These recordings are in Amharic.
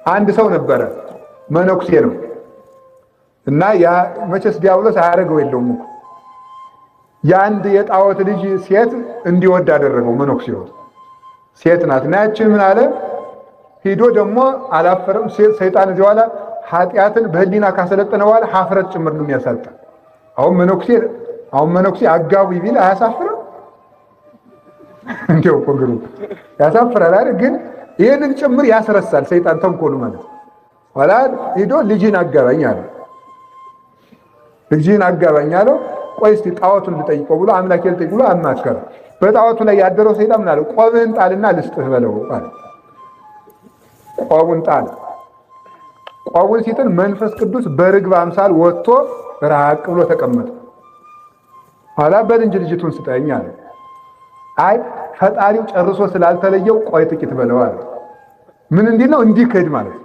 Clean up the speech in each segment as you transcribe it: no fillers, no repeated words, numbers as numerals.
አንድ ሰው ነበረ፣ መነኩሴ ነው እና ያ መቼስ ዲያብሎስ አያደርገው የለውም እኮ የአንድ የጣዖት ልጅ ሴት እንዲወድ አደረገው። መነኩሴው ሴት ናት እና ያችን ምን አለ ሂዶ ደግሞ አላፈረም። ሰይጣን እዚህ በኋላ ኃጢአትን በህሊና ካሰለጠነ በኋላ ሀፍረት ጭምር ነው የሚያሳጣ። አሁን መነኩሴ አጋቡ ቢል አያሳፍርም? እንደው ቆንግሩ ያሳፍራል አይደል? ግን ይሄንን ጭምር ያስረሳል ሰይጣን ተንኮሉ ማለት። ኋላ ሂዶ ልጅን አጋባኝ አለ። ልጅን አጋባኝ አለው። ቆይ እስቲ ጣዖቱን ልጠይቀው ብሎ አምላኬን ልጠይቅ ብሎ አማከረ። በጣዖቱ ላይ ያደረው ሰይጣን ምን አለ? ቆብህን ጣልና ልስጥህ በለው አለ። ቆቡን ጣል። ቆቡን ሲጥል መንፈስ ቅዱስ በርግብ አምሳል ወጥቶ ራቅ ብሎ ተቀመጠ። ኋላ በል እንጂ ልጅቱን ስጠኝ አለ። አይ ፈጣሪው ጨርሶ ስላልተለየው ቆይ ጥቂት በለው አለ። ምን እንዲህ ነው እንዲክድ ማለት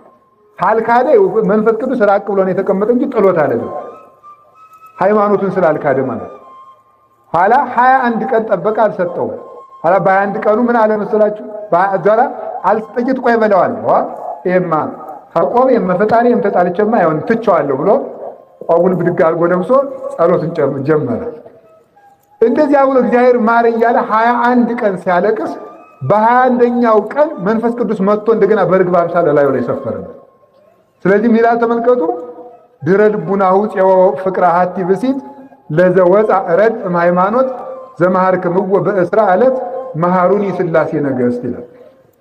ካልካደ መንፈስ ቅዱስ ራቅ ብሎ ነው የተቀመጠ እንጂ ጥሎት አይደለም። ሃይማኖቱን ስላልካደ ማለት ኋላ 21 ቀን ጠበቀ፣ አልሰጠውም። ኋላ በ21 ቀኑ ምን አለ መሰላችሁ? ባዛራ ጥቂት ቆይ በለዋል። ይሄማ ከቆብ የመፈጣሪ የምተጣልቸማ አይሆን ትቼዋለሁ ብሎ ቆቡን ብድግ አድርጎ ለብሶ ጸሎትን ጀመረ። እንደዚያ ብሎ እግዚአብሔር ማረ እያለ 21 ቀን ሲያለቅስ በ21ኛው ቀን መንፈስ ቅዱስ መጥቶ እንደገና በርግብ አምሳል ላይ ሰፈረ። ስለዚህ ምን ይላል ተመልከቱ። ድረ ልቡናሁ ፄወ ፍቅረ ሀቲ ብሲት ለዘወፃ ረድ ሃይማኖት ዘመሃርክምዎ በእስራ ዕለት መሃሩኒ ሥላሴ ነገሥት ይላል።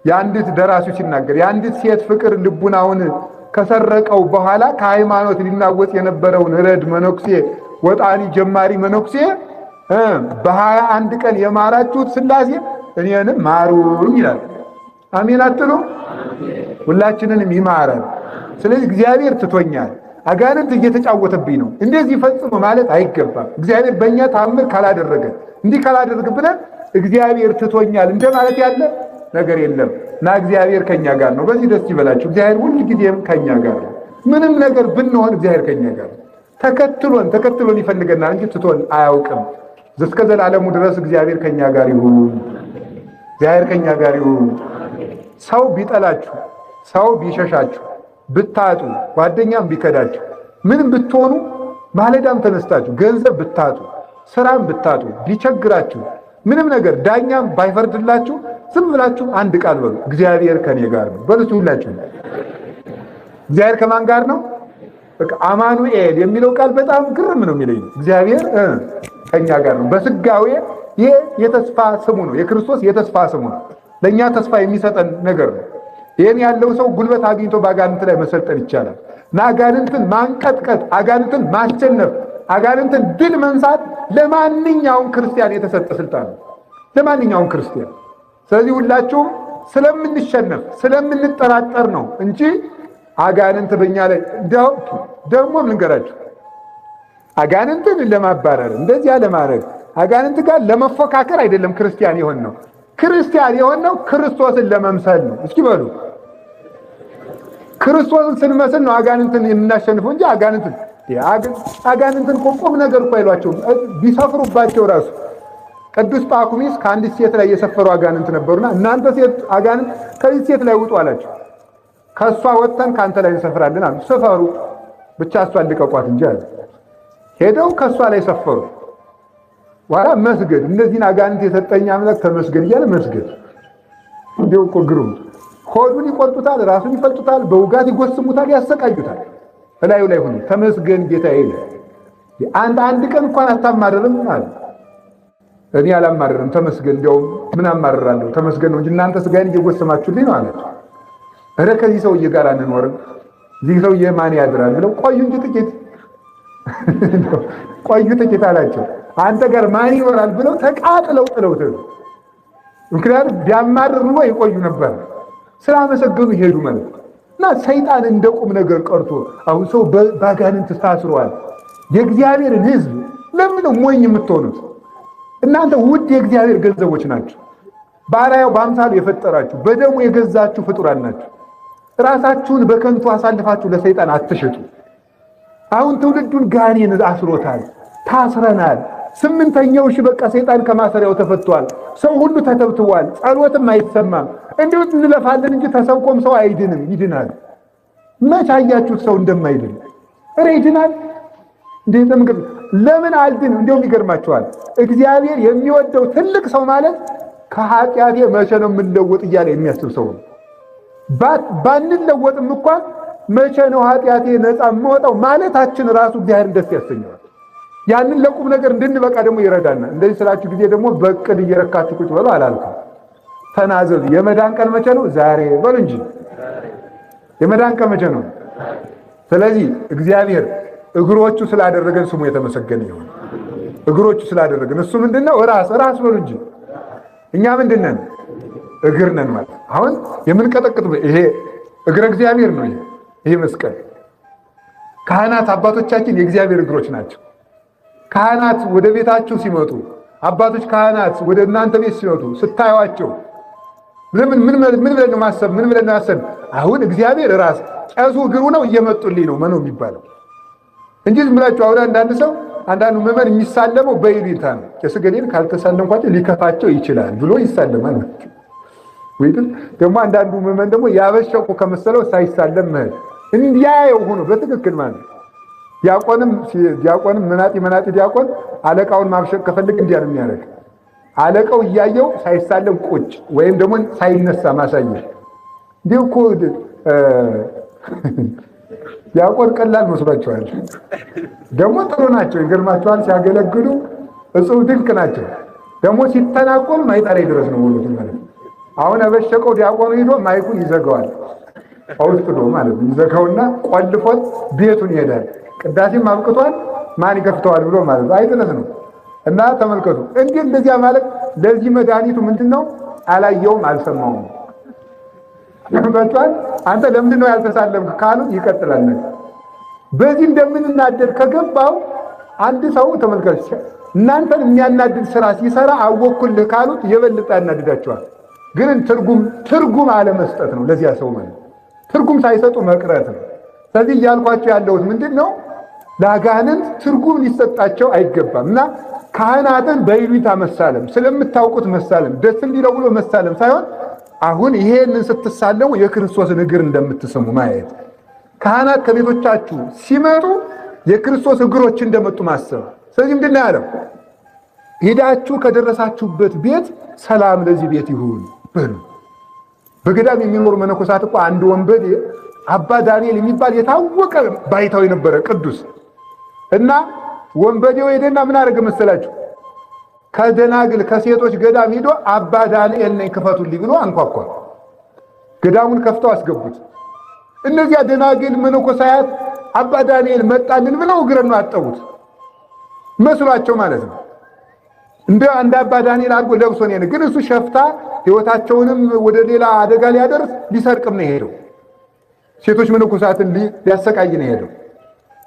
የአንዲት ደራሲው ሲናገር የአንዲት ሴት ፍቅር ልቡናውን ከሰረቀው በኋላ ከሃይማኖት ሊናወጥ የነበረውን ረድ መነኩሴ ወጣኒ ጀማሪ መነኩሴ በ21 ቀን የማራችሁት ሥላሴ እኔንም ማሩኝ ይላል። አሜን አትሉ? ሁላችንንም ይማረን። ስለዚህ እግዚአብሔር ትቶኛል፣ አጋንንት እየተጫወተብኝ ነው፣ እንደዚህ ፈጽሞ ማለት አይገባም። እግዚአብሔር በእኛ ታምር ካላደረገ እንዲህ ካላደረገ ብለን እግዚአብሔር ትቶኛል እንደማለት ያለ ነገር የለም እና እግዚአብሔር ከኛ ጋር ነው። በዚህ ደስ ይበላችሁ። እግዚአብሔር ሁሉ ጊዜም ከኛ ጋር ነው። ምንም ነገር ብንሆን እግዚአብሔር ከኛ ጋር ነው። ተከትሎን ይፈልገናል እንጂ ትቶን አያውቅም። እስከ ዘላለሙ ድረስ እግዚአብሔር ከኛ ጋር ይሁን። እግዚአብሔር ከኛ ጋር ይሁን። ሰው ቢጠላችሁ፣ ሰው ቢሸሻችሁ፣ ብታጡ፣ ጓደኛም ቢከዳችሁ፣ ምንም ብትሆኑ ማለዳም ተነስታችሁ ገንዘብ ብታጡ፣ ስራም ብታጡ፣ ቢቸግራችሁ፣ ምንም ነገር ዳኛም ባይፈርድላችሁ ዝም ብላችሁ አንድ ቃል በሉ፣ እግዚአብሔር ከኔ ጋር ነው በሉት። ሁላችሁ እግዚአብሔር ከማን ጋር ነው? በቃ አማኑኤል የሚለው ቃል በጣም ግርም ነው የሚለኝ። እግዚአብሔር ከኛ ጋር ነው። በስጋዌ ይሄ የተስፋ ስሙ ነው። የክርስቶስ የተስፋ ስሙ ነው። ለኛ ተስፋ የሚሰጠን ነገር ነው። ይሄን ያለው ሰው ጉልበት አግኝቶ በአጋንንት ላይ መሰልጠን ይቻላል። እና አጋንንትን ማንቀጥቀጥ፣ አጋንንትን ማሸነፍ፣ አጋንንትን ድል መንሳት ለማንኛውም ክርስቲያን የተሰጠ ስልጣን ነው። ለማንኛውም ክርስቲያን። ስለዚህ ሁላችሁም ስለምንሸነፍ ስለምንጠራጠር ነው እንጂ አጋንንት በእኛ ላይ ደግሞ ልንገራችሁ፣ አጋንንትን ለማባረር እንደዚያ ለማድረግ አጋንንት ጋር ለመፎካከር አይደለም ክርስቲያን የሆን ነው። ክርስቲያን የሆን ነው ክርስቶስን ለመምሰል ነው። እስኪ በሉ ክርስቶስን ስንመስል ነው አጋንንትን የምናሸንፈው እንጂ አጋንንትን ቁም ነገር እኮ አይሏቸውም። ቢሰፍሩባቸው ራሱ ቅዱስ ጳኩሚስ ከአንዲት ሴት ላይ የሰፈሩ አጋንንት ነበሩና እናንተ ሴት አጋንንት ከዚህ ሴት ላይ ውጡ አላቸው። ከሷ ወጥተን ካንተ ላይ እንሰፍራለን አሉ። ሰፈሩ ብቻ እሷን ልቀቋት እንጂ አለ። ሄደው ከሷ ላይ ሰፈሩ። ዋላ መስገድ፣ እነዚህን አጋንንት የሰጠኝ አምላክ ተመስገን እያለ መስገድ። እንደው እኮ ግሩም። ሆዱን ይቆርጡታል፣ ራሱን ይፈልጡታል፣ በውጋት ይጎስሙታል፣ ያሰቃዩታል። እላዩ ላይ ሆኖ ተመስገን ጌታዬ ይላል። አንድ ቀን እንኳን አታማርርም አለ። እኔ አላማርርም ተመስገን፣ እንደውም ምን አማርራለሁ ተመስገን ነው እንጂ እናንተ ስጋዬን እየጎሰማችሁልኝ ነው አላቸው። ኧረ ከዚህ ሰውዬ ጋር አንኖርም፣ እዚህ ሰውዬ ማን ያድራል ብለው ቆዩ እንጂ ጥቂት ቆዩ ጥቂት አላቸው። አንተ ጋር ማን ይኖራል ብለው ተቃጥለው ጥለውት። ምክንያቱም ቢያማርር ኑሮ ይቆዩ ነበር። ስላመሰገኑ ይሄዱ ማለት እና ሰይጣን እንደ ቁም ነገር ቀርቶ አሁን ሰው ባጋንንት ታስሯል። የእግዚአብሔርን ሕዝብ ለምን ነው ሞኝ የምትሆኑት? እናንተ ውድ የእግዚአብሔር ገንዘቦች ናችሁ። ባሪያው በአምሳሉ የፈጠራችሁ በደሙ የገዛችሁ ፍጡራን ናችሁ። ራሳችሁን በከንቱ አሳልፋችሁ ለሰይጣን አትሸጡ። አሁን ትውልዱን ጋኔን አስሮታል፣ ታስረናል። 8ኛው ሺህ በቃ ሰይጣን ከማሰሪያው ተፈቷል። ሰው ሁሉ ተተብትቧል። ጸሎትም አይሰማም። እንዲሁ እንለፋለን እንጂ ተሰብኮም ሰው አይድንም። ይድናል። መች አያችሁት ሰው እንደማይድን? ኧረ ይድናል እንዴ? ለምን አልድን? እንደውም ይገርማችኋል። እግዚአብሔር የሚወደው ትልቅ ሰው ማለት ከኃጢአቴ መቼ ነው የምንለወጥ እያለ የሚያስብ ሰው ነው። ባንለወጥም እንኳን መቼ ነው ኃጢአቴ ነፃ የምወጣው ማለታችን ራሱ እግዚአብሔርን ደስ ያሰኘዋል። ያንን ለቁም ነገር እንድንበቃ ደግሞ ይረዳናል። እንደዚህ ስላችሁ ጊዜ ደግሞ በቅድ እየረካችሁ ቁጭ በሉ አላልኩም። ተናዘዙ። የመዳን ቀን መቼ ነው? ዛሬ በሉ እንጂ የመዳን ቀን መቼ ነው? ስለዚህ እግዚአብሔር እግሮቹ ስላደረገን ስሙ የተመሰገነ ይሁን። እግሮቹ ስላደረገን እሱ ምንድነው? ራስ በሉ እንጂ እኛ ምንድነን? እግር ነን ማለት። አሁን የምንቀጠቅጥ ይሄ እግረ እግዚአብሔር ነው። ይሄ መስቀል ካህናት አባቶቻችን የእግዚአብሔር እግሮች ናቸው። ካህናት ወደ ቤታችሁ ሲመጡ፣ አባቶች ካህናት ወደ እናንተ ቤት ሲመጡ ስታዩዋቸው ምን ብለን ነው ማሰብ? ምን ብለን ነው ማሰብ? አሁን እግዚአብሔር ራስ ቄሱ እግሩ ነው እየመጡልኝ ነው መኖ የሚባለው እንጂ ዝም ብላችሁ አሁን አንዳንዱ ምዕመን የሚሳለመው በይሉኝታ ነው። ቄስ ገሌን ካልተሳለምኳቸው ሊከፋቸው ይችላል ብሎ ይሳለማል። ወይም ደግሞ አንዳንዱ ምዕመን ደግሞ ያበሸቁ ከመሰለው ሳይሳለም መሄድ እንዲያየው ሆኖ በትክክል ማለት ዲያቆንም መናጢ ዲያቆን አለቃውን ማብሸቅ ከፈልግ እንዲያ ነው የሚያደርግ። አለቃው እያየው ሳይሳለም ቁጭ ወይም ደግሞ ሳይነሳ ማሳየት። እንዲሁ እኮ ዲያቆን ቀላል መስሏቸዋል። ደግሞ ጥሩ ናቸው፣ ይገርማቸዋል። ሲያገለግሉ እጹብ ድንቅ ናቸው። ደግሞ ሲተናቆሉ ማይጣላይ ድረስ ነው ወሉት ማለት። አሁን ያበሸቀው ዲያቆኑ ሄዶ ማይኩን ይዘጋዋል። አውጥቶ ማለት ይዘጋውና ቆልፎት ቤቱን ይሄዳል። ቅዳሴም አብቅቷል ማን ይከፍተዋል ብሎ ማለት አይደለም ነው። እና ተመልከቱ እንዴ እንደዚያ ማለት ለዚህ መድኃኒቱ ምንድነው? አላየውም አልሰማውም። ይባቷል አንተ ለምንድን ነው ያልተሳለምክ ካሉት ይቀጥላል። በዚህ እንደምንናደድ ከገባው አንድ ሰው ተመልከቱ እናንተን የሚያናድድ ስራ ሲሰራ አወኩልህ ካሉት የበለጠ ያናድዳቸዋል። ግን ትርጉም አለመስጠት ነው ለዚያ ሰው ማለት ትርጉም ሳይሰጡ መቅረት ነው። ስለዚህ እያልኳቸው ያለሁት ምንድነው? ለአጋንንት ትርጉም ሊሰጣቸው አይገባም። እና ካህናትን በይሉኝታ መሳለም፣ ስለምታውቁት መሳለም፣ ደስ እንዲለው ብሎ መሳለም ሳይሆን አሁን ይሄንን ስትሳለሙ የክርስቶስን እግር እንደምትስሙ ማየት። ካህናት ከቤቶቻችሁ ሲመጡ የክርስቶስ እግሮች እንደመጡ ማሰብ። ስለዚህ ምንድን ነው ያለው? ሄዳችሁ ከደረሳችሁበት ቤት ሰላም ለዚህ ቤት ይሁን በሉ። በገዳም የሚኖሩ መነኮሳት እኮ አንድ ወንበዴ አባ ዳንኤል የሚባል የታወቀ ባይታዊ ነበረ ቅዱስ። እና ወንበዴው ሄደና ምን አደረገ መሰላችሁ? ከደናግል ከሴቶች ገዳም ሄዶ አባ ዳንኤል ነኝ ክፈቱልኝ ብሎ አንኳኳ። ገዳሙን ከፍተው አስገቡት። እነዚያ ደናግል መነኮሳያት አባ ዳንኤል መጣልን ብለው እግረን ነው አጠቡት መስሏቸው ማለት ነው። እንደ አንድ አባ ዳንኤል አድርጎ ለብሶ ነው። ግን እሱ ሸፍታ ሕይወታቸውንም ወደ ሌላ አደጋ ሊያደርስ ሊሰርቅም ነው የሄደው። ሴቶች መነኮሳትን ሊያሰቃይ ነው የሄደው።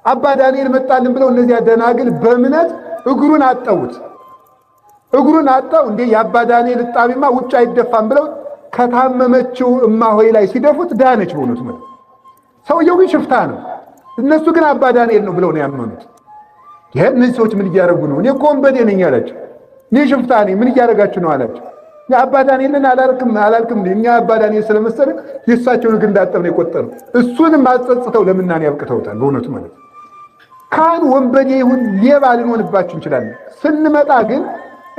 አባ ዳንኤል መጣልን ብለው እነዚያ ደናግል በእምነት እግሩን አጠቡት። እግሩን አጣው እንዴ የአባ ዳንኤል እጣቢማ ውጭ አይደፋም ብለው ከታመመችው እማሆይ ላይ ሲደፉት ዳነች። በእውነቱ ማለት ሰውየው ግን ሽፍታ ነው። እነሱ ግን አባ ዳንኤል ነው ብለው ነው ያመኑት። እነዚህ ሰዎች ምን እያደረጉ ነው? እኔ እኮ ወንበዴ ነኝ አላቸው። እኔ ሽፍታ ነኝ ምን እያደረጋችሁ ነው አላቸው። የአባ ዳንኤልን አላልክም እኛ አባ ዳንኤል ስለመሰለ የእሳቸውን ግን እንዳጠብ ነው የቆጠረው። እሱንም አጸጽተው ለምናኔ ያብቅተውታል። በእውነቱ ማለት ካህን ወንበዴ ይሁን ሌባ ልንሆንባችሁ እንችላለን። ስንመጣ ግን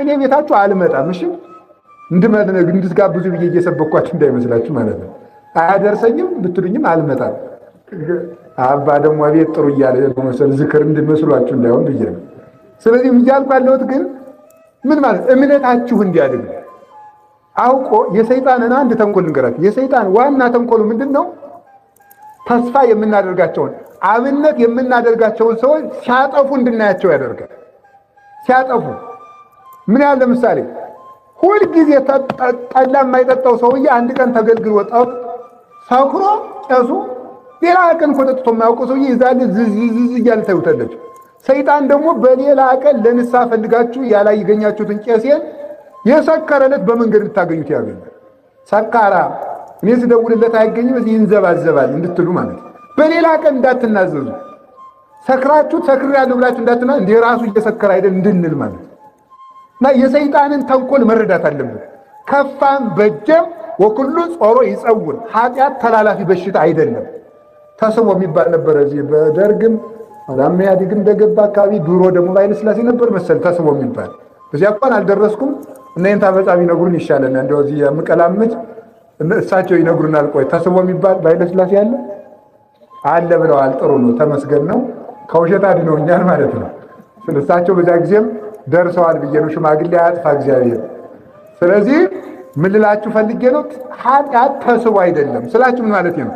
እኔ ቤታችሁ አልመጣም። እሺ እንድትጋብዙ ብዬ እየሰበኳችሁ እንዳይመስላችሁ ማለት ነው። አያደርሰኝም ብትሉኝም አልመጣም። አባ ደግሞ ቤት ጥሩ እያለ በመሰል ዝክር እንድመስሏችሁ እንዳይሆን ብዬ ነው። ስለዚህ እያልኩ ያለሁት ግን ምን ማለት እምነታችሁ እንዲያድግ አውቆ የሰይጣንን አንድ ተንኮል እንገራችሁ። የሰይጣን ዋና ተንኮሉ ምንድን ነው? ተስፋ የምናደርጋቸውን አብነት የምናደርጋቸውን ሰዎች ሲያጠፉ እንድናያቸው ያደርጋል። ሲያጠፉ ምን ያህል ለምሳሌ ሁልጊዜ ጠላ የማይጠጣው ሰውዬ አንድ ቀን ተገልግሎ ወጣው ሰክሮ ቄሱ ሌላ ቀን ኮተቶ የማያውቀው ሰውዬ ይዛል ዝዝ እያለ ታዩታለች። ሰይጣን ደግሞ በሌላ ቀን ለንስሐ ፈልጋችሁ ያላገኛችሁትን ቄሴን የሰከረለት በመንገድ ልታገኙት ያገኛል። ሰካራ እኔ ስደውልለት አይገኝም እዚህ ይንዘባዘባል እንድትሉ ማለት በሌላ ቀን እንዳትናዘዙ። ሰክራችሁ ሰክሬያለሁ ብላችሁ እንዳትና እንደ ራሱ እየሰከረ አይደል እንድንል ማለት እና የሰይጣንን ተንኮል መረዳት አለብን። ከፋም በጀም ወኩሉ ጾሮ ይጸውር ኃጢአት ተላላፊ በሽታ አይደለም። ተስቦ የሚባል ነበር። እዚህ በደርግም አዳም ኢህአዴግ እንደገባ አካባቢ ድሮ ደግሞ በኃይለ ሥላሴ ነበር መሰል ተስቦ የሚባል በዚያ እንኳን አልደረስኩም። እነኝን ታበጻቢ ይነግሩን ይሻለናል። እንደው እዚህ የምቀላምጥ እሳቸው ይነግሩናል። ቆይ ተስቦ የሚባል በኃይለ ሥላሴ አለ ብለዋል። ጥሩ ነው፣ ተመስገን ነው። ከውሸት አድነውኛል ማለት ነው። እሳቸው በዚያ ጊዜም ደርሰዋል ብዬ ነው። ሽማግሌ አያጥፋ እግዚአብሔር። ስለዚህ ምን ልላችሁ ፈልጌ ነው፣ ኃጢአት ተስቦ አይደለም ስላችሁ ምን ማለት ነው?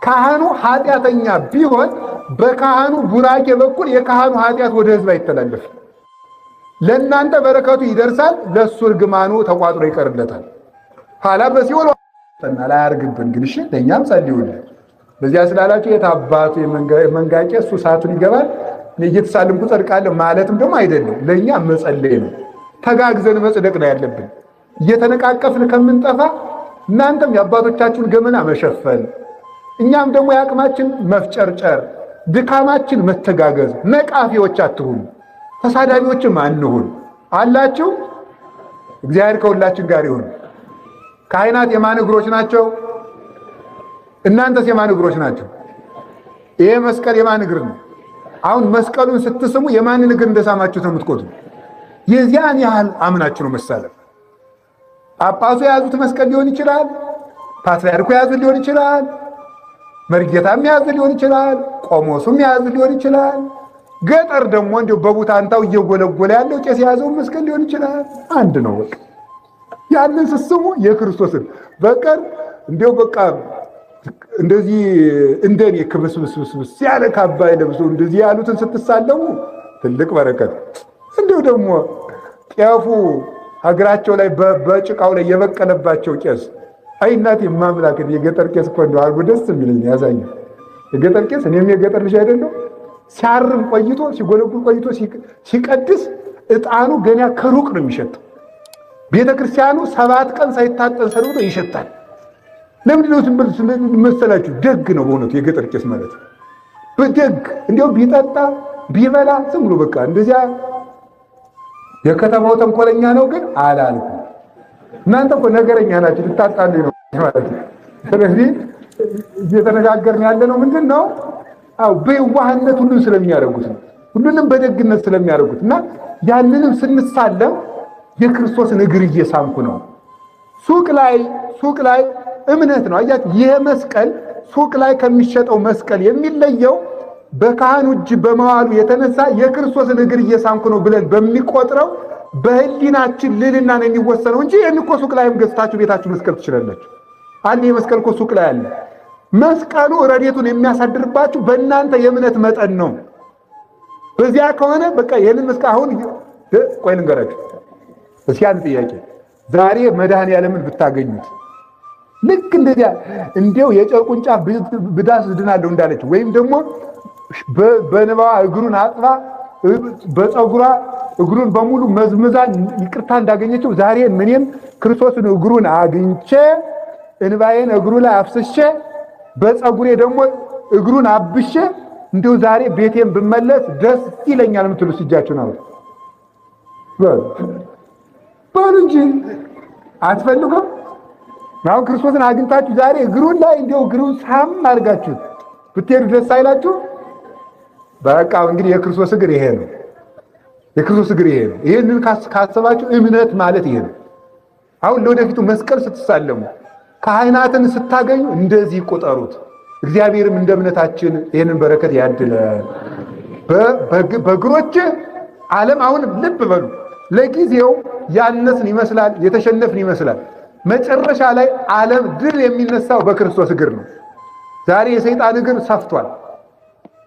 ካህኑ ኃጢአተኛ ቢሆን በካህኑ ቡራኬ በኩል የካህኑ ኃጢአት ወደ ሕዝብ አይተላለፍም። ለእናንተ በረከቱ ይደርሳል፣ ለእሱ እርግማኑ ተቋጥሮ ይቀርለታል። ኋላ በሲኦል ላይ አርግብን ግን እሺ፣ ለእኛም ጸልዩልን። በዚያ ስላላችሁ የታባቱ የመንጋቄ እሱ ሰዓቱን ይገባል እኔ እየተሳልምኩ ጸድቃለሁ ማለትም ደግሞ አይደለም። ለእኛ መጸለይ ነው። ተጋግዘን መጽደቅ ነው ያለብን። እየተነቃቀፍን ከምንጠፋ እናንተም የአባቶቻችሁን ገመና መሸፈን፣ እኛም ደግሞ የአቅማችን መፍጨርጨር፣ ድካማችን መተጋገዝ። ነቃፊዎች አትሁን፣ ተሳዳቢዎችም አንሁን አላችሁ። እግዚአብሔር ከሁላችን ጋር ይሁን። ካህናት የማን እግሮች ናቸው? እናንተስ የማን እግሮች ናቸው? ይሄ መስቀል የማን እግር ነው? አሁን መስቀሉን ስትስሙ የማንን እግር እንደሳማችሁ ተምትቆጡ የዚያን ያህል አምናችሁ ነው መሳለም። ጳጳሱ የያዙት መስቀል ሊሆን ይችላል፣ ፓትርያርኩ የያዙት ሊሆን ይችላል፣ መርጌታም የያዙት ሊሆን ይችላል፣ ቆሞሱም የያዙት ሊሆን ይችላል። ገጠር ደግሞ እንዲሁ በቡታንታው እየጎለጎለ ያለው ቄስ የያዘውን መስቀል ሊሆን ይችላል። አንድ ነው በቃ። ያንን ስትስሙ የክርስቶስን በቀር እንዲሁ በቃ እንደዚህ እንደኔ ክብስብስብስ ያለ ካባ ለብሶ እንደዚህ ያሉትን ስትሳለሙ ትልቅ በረከት። እንዲሁ ደግሞ ጤፉ ሀገራቸው ላይ በጭቃው ላይ የበቀለባቸው ቄስ አይ እናቴ ማምላክ የገጠር ቄስ እኮ እንደው አርጎ ደስ የሚለኝ ያዛኝ። የገጠር ቄስ እኔም የገጠር ልጅ አይደለሁ። ሲያርም ቆይቶ ሲጎለጉል ቆይቶ ሲቀድስ ዕጣኑ ገና ከሩቅ ነው የሚሸተው። ቤተ ክርስቲያኑ 7 ቀን ሳይታጠን ሰንብቶ ይሸታል። ለምንድን ነው መሰላችሁ? ደግ ነው በእውነቱ የገጠር ቄስ ማለት በደግ እንዲያው ቢጠጣ ቢበላ ዝም ብሎ በቃ እንደዚያ። የከተማው ተንኮለኛ ነው ግን አላልኩም። እናንተ እኮ ነገረኛ ናችሁ፣ ልታጣሉኝ ነው ማለት ነው። ስለዚህ እየተነጋገርን ያለ ነው ምንድን ነው? አው በየዋህነት ሁሉን ስለሚያደርጉት ነው፣ ሁሉንም በደግነት ስለሚያደርጉት እና ያንንም ስንሳለም የክርስቶስን እግር እየሳምኩ ነው። ሱቅ ላይ እምነት ነው። አያችሁ፣ ይሄ መስቀል ሱቅ ላይ ከሚሸጠው መስቀል የሚለየው በካህኑ እጅ በመዋሉ የተነሳ የክርስቶስን እግር እየሳምኩ ነው ብለን በሚቆጥረው በህሊናችን ልልና ነው የሚወሰነው እንጂ ይህን እኮ ሱቅ ላይም ገዝታችሁ ቤታችሁ መስቀል ትችላላችሁ። አንድ የመስቀል እኮ ሱቅ ላይ አለ። መስቀሉ ረድኤቱን የሚያሳድርባችሁ በእናንተ የእምነት መጠን ነው። በዚያ ከሆነ በቃ ይህንን መስቀል አሁን ቆይ ልንገራችሁ እስኪ አንድ ጥያቄ። ዛሬ መድኃኔዓለምን ብታገኙት ልክ እንደዚያ እንዲያው የጨርቁን ጫፍ ብዳስ ድናለሁ እንዳለች ወይም ደግሞ በንባዋ እግሩን አጥባ በፀጉሯ እግሩን በሙሉ መዝምዛ ይቅርታ እንዳገኘችው ዛሬ ምንም ክርስቶስን እግሩን አግኝቼ እንባዬን እግሩ ላይ አፍስሼ በፀጉሬ ደግሞ እግሩን አብሼ እንዲሁ ዛሬ ቤቴን ብመለስ ደስ ይለኛል የምትሉ እጃችሁን አውጡ በሉ እንጂ አትፈልጉም? አሁን ክርስቶስን አግኝታችሁ ዛሬ እግሩን ላይ እንዲሁ እግሩን ሳም አድርጋችሁ ብትሄዱ ደስ አይላችሁ? በቃ እንግዲህ የክርስቶስ እግር ይሄ ነው። የክርስቶስ እግር ይሄ ነው። ይሄንን ካሰባችሁ እምነት ማለት ይሄ ነው። አሁን ለወደፊቱ መስቀል ስትሳለሙ ካህናትን ስታገኙ እንደዚህ ቆጠሩት። እግዚአብሔርም እንደ እምነታችን ይሄንን በረከት ያድለን። በእግሮች ዓለም አሁን ልብ በሉ፣ ለጊዜው ያነስን ይመስላል፣ የተሸነፍን ይመስላል። መጨረሻ ላይ ዓለም ድል የሚነሳው በክርስቶስ እግር ነው። ዛሬ የሰይጣን እግር ሰፍቷል።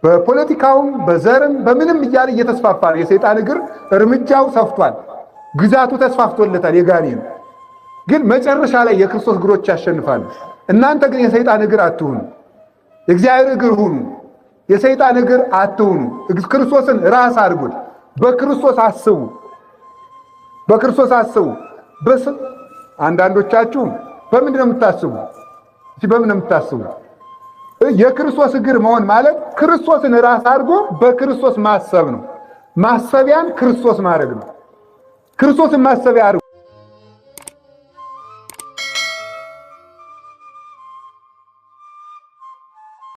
በፖለቲካውም በዘርም በምንም እያለ እየተስፋፋ ነው። የሰይጣን እግር እርምጃው ሰፍቷል፣ ግዛቱ ተስፋፍቶለታል። የጋኔን ግን መጨረሻ ላይ የክርስቶስ እግሮች ያሸንፋሉ። እናንተ ግን የሰይጣን እግር አትሁኑ፣ የእግዚአብሔር እግር ሁኑ። የሰይጣን እግር አትሁኑ። ክርስቶስን ራስ አድርጉት። በክርስቶስ አስቡ፣ በክርስቶስ አስቡ። አንዳንዶቻችሁ በምንድን ነው የምታስቡ? በምን ነው የምታስቡ? የክርስቶስ እግር መሆን ማለት ክርስቶስን ራስ አድርጎ በክርስቶስ ማሰብ ነው። ማሰቢያን ክርስቶስ ማድረግ ነው። ክርስቶስን ማሰቢያ አድርጎ